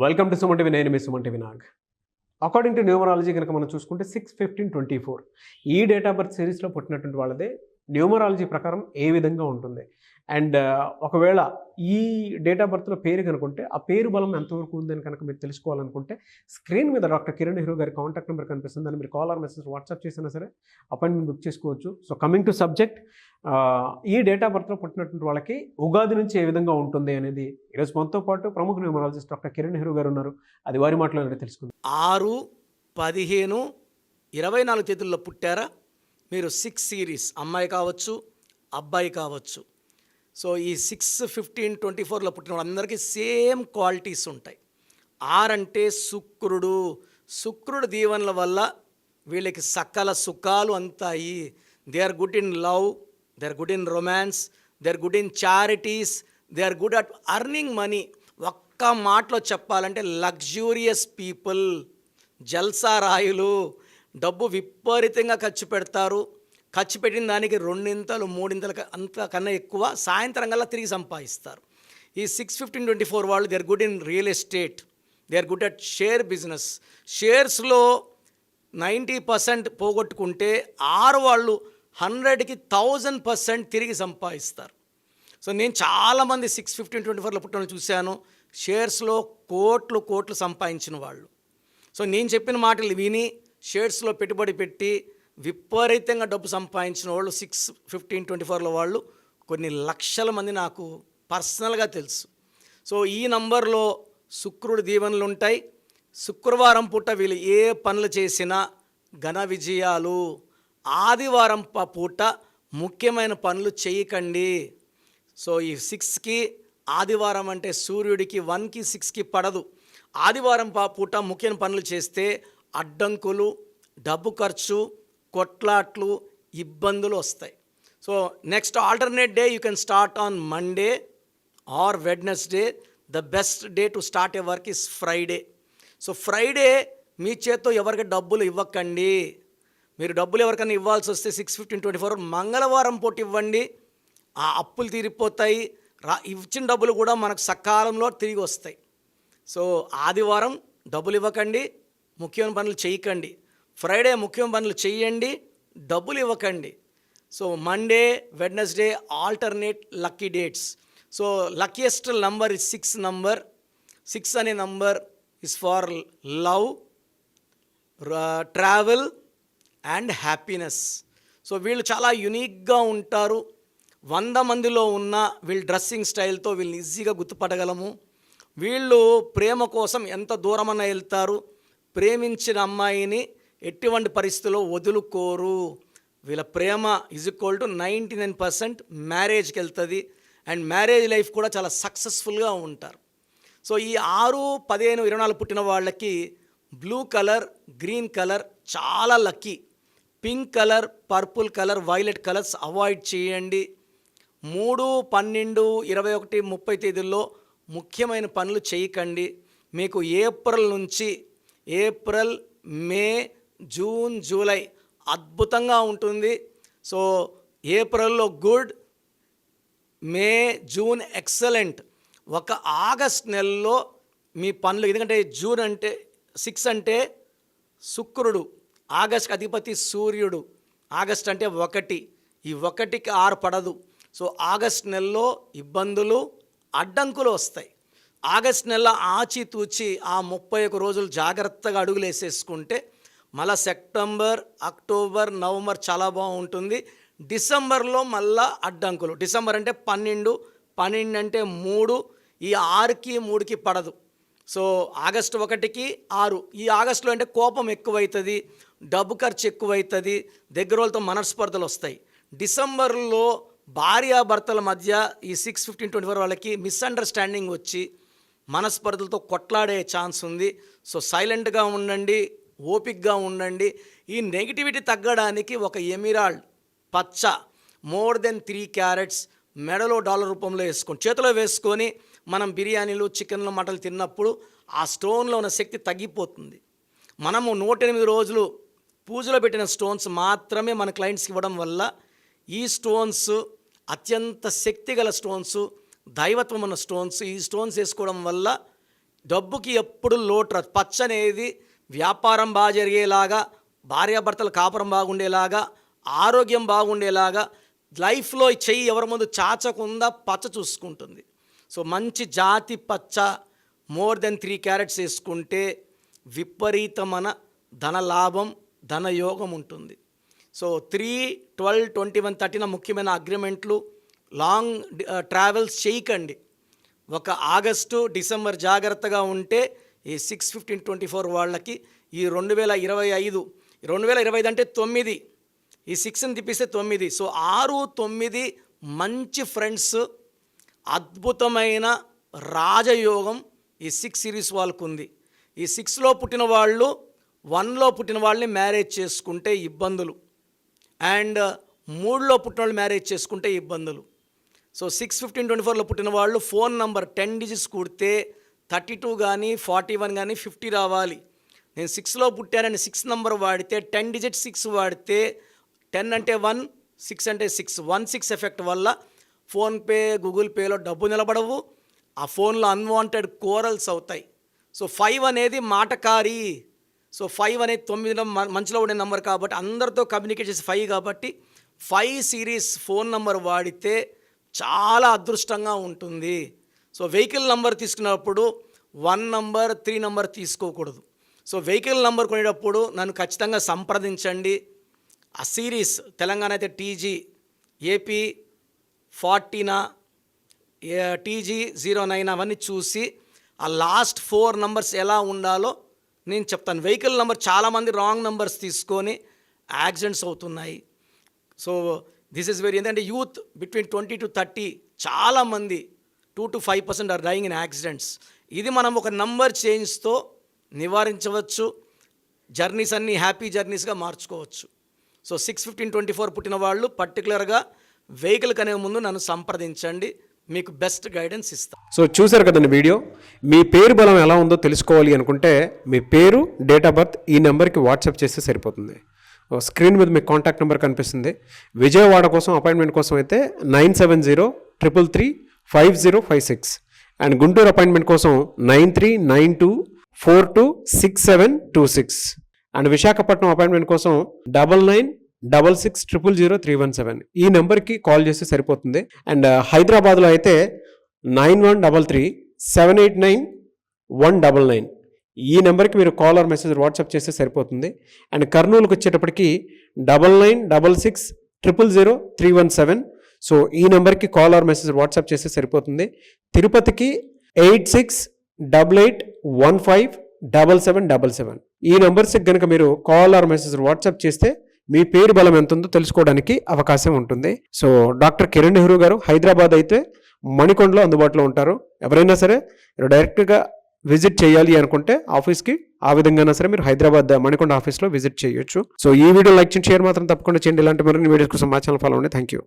Welcome to Suman TV. నేను మీ Suman TV Nag. According to numerology కనుక మనం చూసుకుంటే 6-15-24 ఈ డేట్ ఆఫ్ బర్త్ సిరీస్లో పుట్టినటువంటి వాళ్ళదే న్యూమరాలజీ ప్రకారం ఏ విధంగా ఉంటుంది. అండ్ ఒకవేళ ఈ డేట్ ఆఫ్ బర్త్లో పేరు కనుకుంటే ఆ పేరు బలం ఎంతవరకు ఉందని కనుక మీరు తెలుసుకోవాలనుకుంటే స్క్రీన్ మీద డాక్టర్ కిరణ్ నెహ్రూ గారి కాంటాక్ట్ నెంబర్ కనిపిస్తుంది. దాన్ని మీరు కాల్ ఆర్ మెసేజ్ వాట్సాప్ చేసినా సరే అపాయింట్మెంట్ బుక్ చేసుకోవచ్చు. సో కమింగ్ టు సబ్జెక్ట్, ఈ డేట్ ఆఫ్ బర్త్లో పుట్టినటువంటి వాళ్ళకి ఉగాది నుంచి ఏ విధంగా ఉంటుంది అనేది ఈరోజు మనతో పాటు ప్రముఖ న్యూమరాలజిస్ట్ డాక్టర్ కిరణ్ నెహ్రూ గారు ఉన్నారు. అది వారి మాటలోనే తెలుసుకుందాం. 6, 15, 24 తేదీల్లో పుట్టారా మీరు 6 సిరీస్, అమ్మాయి కావచ్చు అబ్బాయి కావచ్చు. సో ఈ 6-15-24లో పుట్టిన వాళ్ళందరికీ సేమ్ క్వాలిటీస్ ఉంటాయి. 6 అంటే శుక్రుడు దీవెనల వల్ల వీళ్ళకి సకల సుఖాలు అంతాయి. They are good in love, they are good in romance, they are good in charities, they are good at earning money. ఒక్క మాటలో చెప్పాలంటే లగ్జూరియస్ పీపుల్, జల్సారాయులు, డబ్బు విపరీతంగా ఖర్చు పెడతారు. ఖర్చు పెట్టిన దానికి 2 3 అంతకన్నా ఎక్కువ సాయంత్రం కల్లా తిరిగి సంపాదిస్తారు. ఈ 6-15-24 వాళ్ళు they are good in real estate, they are good at share business. షేర్స్లో 90% పోగొట్టుకుంటే 6 వాళ్ళు 100కి 1000% తిరిగి సంపాదిస్తారు. సో నేను చాలామంది 6-15-24లో పుట్టిన వాళ్ళు చూశాను, షేర్స్లో కోట్లు సంపాదించిన వాళ్ళు. సో నేను చెప్పిన మాటలు విని షేర్స్లో పెట్టుబడి పెట్టి విపరీతంగా డబ్బు సంపాదించిన వాళ్ళు 6-15-24లో వాళ్ళు కొన్ని లక్షల మంది నాకు పర్సనల్గా తెలుసు. సో ఈ నంబర్లో శుక్రుడి దీవెనలు ఉంటాయి. శుక్రవారం పూట వీళ్ళు ఏ పనులు చేసినా ఘన విజయాలు. ఆదివారం పూట ముఖ్యమైన పనులు చేయకండి. సో ఈ 6కి ఆదివారం అంటే సూర్యుడికి 1కి 6కి పడదు. ఆదివారం పూట ముఖ్యమైన పనులు చేస్తే అడ్డంకులు, డబ్బు ఖర్చు, కొట్లాట్లు, ఇబ్బందులు వస్తాయి. So next alternate day you can start on Monday or Wednesday. The best day to start a work is Friday. So Friday మీ చేత్తో ఎవరికి డబ్బులు ఇవ్వకండి. మీరు డబ్బులు ఎవరికైనా ఇవ్వాల్సి వస్తే 6-15-24 మంగళవారం పూట ఇవ్వండి. ఆ అప్పులు తీరిపోతాయి. ఇచ్చిన డబ్బులు కూడా మనకు సకాలంలో తిరిగి వస్తాయి. సో ఆదివారం డబ్బులు ఇవ్వకండి, ముఖ్యమైన పనులు చేయకండి. ఫ్రైడే ముఖ్యమైన పనులు చేయండి, డబ్బులు ఇవ్వకండి. So Monday, Wednesday alternate lucky dates. So luckiest number is 6 number. 6 అనే number is for love, travel and happiness. So వీళ్ళు చాలా యునిక్గా ఉంటారు. 100 మందిలో ఉన్న వీళ్ళ డ్రెస్సింగ్ స్టైల్తో వీళ్ళని ఈజీగా గుర్తుపట్టగలము. వీళ్ళు ప్రేమ కోసం ఎంత దూరమన్నా వెళ్తారు. ప్రేమించిన అమ్మాయిని ఎటువంటి పరిస్థితుల్లో వదులుకోరు. వీళ్ళ ప్రేమ ఈక్వల్ టు 99% మ్యారేజ్కి వెళ్తుంది. అండ్ మ్యారేజ్ లైఫ్ కూడా చాలా సక్సెస్ఫుల్గా ఉంటారు. సో ఈ 6, 15, 24 పుట్టిన వాళ్ళకి బ్లూ కలర్, గ్రీన్ కలర్ చాలా lucky. Pink colour, purple colour, violet colours avoid చేయండి. 3, 12, 21, 30 తేదీల్లో ముఖ్యమైన పనులు చేయకండి. మీకు ఏప్రిల్, మే, జూన్, జూలై అద్భుతంగా ఉంటుంది. సో ఏప్రిల్లో గుడ్, మే, జూన్ ఎక్సలెంట్. ఒక ఆగస్ట్ నెలలో మీ పనులు, ఎందుకంటే జూన్ అంటే 6 అంటే శుక్రుడు, ఆగస్ట్కి అధిపతి సూర్యుడు. ఆగస్ట్ అంటే 1, ఈ 1కి 6 పడదు. సో ఆగస్ట్ నెలలో ఇబ్బందులు, అడ్డంకులు వస్తాయి. ఆగస్ట్ నెల ఆచితూచి ఆ 31 రోజులు జాగ్రత్తగా అడుగులు వేసేసుకుంటే మళ్ళీ సెప్టెంబర్, అక్టోబర్, నవంబర్ చాలా బాగుంటుంది. డిసెంబర్లో మళ్ళా అడ్డంకులు. డిసెంబర్ అంటే 12 అంటే 3, ఈ 6కి 3కి పడదు. సో ఆగస్టు 1కి 6. ఈ ఆగస్టులో అంటే కోపం ఎక్కువవుతుంది, డబ్బు ఖర్చు ఎక్కువవుతుంది, దగ్గర వాళ్ళతో మనస్పర్ధలు వస్తాయి. డిసెంబర్లో భార్యాభర్తల మధ్య ఈ 6-15-24 వాళ్ళకి మిస్అండర్స్టాండింగ్ వచ్చి మనస్పర్ధలతో కొట్లాడే ఛాన్స్ ఉంది. సో సైలెంట్గా ఉండండి, ఓపిక్గా ఉండండి. ఈ నెగిటివిటీ తగ్గడానికి ఒక ఎమిరాల్డ్ పచ్చ మోర్ దెన్ 3 క్యారెట్స్ మెడలో డాలర్ రూపంలో వేసుకొని చేతిలో వేసుకొని మనం బిర్యానీలు, చికెన్లు, మటన్లు తిన్నప్పుడు ఆ స్టోన్లో ఉన్న శక్తి తగ్గిపోతుంది. మనము 108 రోజులు పూజలో పెట్టిన స్టోన్స్ మాత్రమే మన క్లయింట్స్కి ఇవ్వడం వల్ల ఈ స్టోన్స్ అత్యంత శక్తిగల స్టోన్స్, దైవత్వం ఉన్న స్టోన్స్. ఈ స్టోన్స్ వేసుకోవడం వల్ల డబ్బుకి ఎప్పుడు లోటు రాదు. పచ్చ అనేది వ్యాపారం బాగా జరిగేలాగా, భార్యాభర్తల కాపురం బాగుండేలాగా, ఆరోగ్యం బాగుండేలాగా, లైఫ్లో చెయ్యి ఎవరి ముందు చాచకుండా పచ్చ చూసుకుంటుంది. సో మంచి జాతి పచ్చ మోర్ దెన్ 3 క్యారెట్స్ వేసుకుంటే విపరీతమైన ధన లాభం, ధనయోగం ఉంటుంది. సో 3, 12, 21, 13 ముఖ్యమైన అగ్రిమెంట్లు, లాంగ్ ట్రావెల్స్ చేయకండి. ఒక ఆగస్టు, డిసెంబర్ జాగ్రత్తగా ఉంటే ఈ 6/15/24 వాళ్ళకి ఈ 2025 అంటే 9, ఈ 6ని తిప్పిస్తే 9, సో 6, 9 మంచి ఫ్రెండ్స్, అద్భుతమైన రాజయోగం ఈ 6 సిరీస్ వాళ్ళకు ఉంది. ఈ 6లో పుట్టిన వాళ్ళు 1లో పుట్టిన వాళ్ళని మ్యారేజ్ చేసుకుంటే ఇబ్బందులు, అండ్ 3లో పుట్టిన వాళ్ళు మ్యారేజ్ చేసుకుంటే ఇబ్బందులు. సో 6/15/24లో పుట్టిన వాళ్ళు ఫోన్ నంబర్ 10 డిజిట్స్ కూడితే 32 కానీ 41 కానీ 50 రావాలి. నేను 6లో పుట్టానని 6 నంబర్ వాడితే 10 డిజిట్ 6 వాడితే 10 అంటే 1, 6 అంటే 6, 1/6 ఎఫెక్ట్ వల్ల ఫోన్పే, గూగుల్ పేలో డబ్బు నిలబడవు, ఆ ఫోన్లో అన్వాంటెడ్ కోరల్స్ అవుతాయి. సో 5 అనేది మాటకారి. సో 5 అనేది 9లో మంచిలో ఉండే నెంబర్ కాబట్టి అందరితో కమ్యూనికేట్ చేసి 5 కాబట్టి 5 సిరీస్ ఫోన్ నంబర్ వాడితే చాలా అదృష్టంగా ఉంటుంది. సో వెహికల్ నంబర్ తీసుకున్నప్పుడు 1 నంబర్ 3 నంబర్ తీసుకోకూడదు. సో వెహికల్ నంబర్ కొనేటప్పుడు నన్ను ఖచ్చితంగా సంప్రదించండి. ఆ సిరీస్ తెలంగాణ అయితే TG, AP 40, TG 09 అవన్నీ చూసి ఆ లాస్ట్ 4 నంబర్స్ ఎలా ఉండాలో నేను చెప్తాను. వెహికల్ నెంబర్ చాలామంది రాంగ్ నెంబర్స్ తీసుకొని యాక్సిడెంట్స్ అవుతున్నాయి. సో దిస్ ఈజ్ వెరీ, ఎందుకంటే యూత్ బిట్వీన్ 20 to 30 చాలామంది 2 to 5% are dying in accidents. ఇది మనం ఒక నంబర్ చేంజ్తో నివారించవచ్చు. జర్నీస్ అన్నీ హ్యాపీ జర్నీస్గా మార్చుకోవచ్చు. సో 6/15/24 పుట్టిన వాళ్ళు పర్టికులర్గా వెహికల్ కనే ముందు నన్ను సంప్రదించండి, మీకు బెస్ట్ గైడెన్స్ ఇస్తాను. సో చూశారు కదండి వీడియో. మీ పేరు బలం ఎలా ఉందో తెలుసుకోవాలి అనుకుంటే మీ పేరు, డేట్ ఆఫ్ బర్త్ ఈ నెంబర్కి వాట్సాప్ చేస్తే సరిపోతుంది. స్క్రీన్ మీద మీకు కాంటాక్ట్ నెంబర్ కనిపిస్తుంది. విజయవాడ కోసం అపాయింట్మెంట్ కోసం అయితే 9703335056 అండ్ గుంటూరు అపాయింట్మెంట్ కోసం 9392426726 అండ్ విశాఖపట్నం అపాయింట్మెంట్ కోసం 9966000317 ఈ నెంబర్కి కాల్ చేస్తే సరిపోతుంది. అండ్ హైదరాబాద్లో అయితే 9133789199 ఈ నెంబర్కి మీరు కాల్ ఆర్ మెసేజ్ వాట్సాప్ చేస్తే సరిపోతుంది. అండ్ కర్నూలుకి వచ్చేటప్పటికి 9966000317 సో ఈ నెంబర్కి కాల్ ఆర్ మెసేజ్ వాట్సాప్ చేస్తే సరిపోతుంది. తిరుపతికి 8688157777 ఈ నెంబర్స్కి కనుక మీరు కాల్ ఆర్ మెసేజ్ వాట్సాప్ చేస్తే మీ పేరు బలం ఎంత ఉందో తెలుసుకోవడానికి అవకాశం ఉంటుంది. సో డాక్టర్ కిరణ్ నెహ్రూ గారు హైదరాబాద్ అయితే మణికొండలో అందుబాటులో ఉంటారు. ఎవరైనా సరే డైరెక్ట్గా విజిట్ చేయాలి అనుకుంటే ఆఫీస్కి ఆ విధంగా సరే మీరు హైదరాబాద్ మణికొండ ఆఫీస్లో విజిట్ చేయొచ్చు. సో ఈ వీడియో లైక్ చేయండి, షేర్ మాత్రం తప్పకుండా చేయండి. ఇలాంటి మరిన్ని వీడియోస్ కోసం మా ఛానల్ ఫాలో అవ్వండి. Thank you.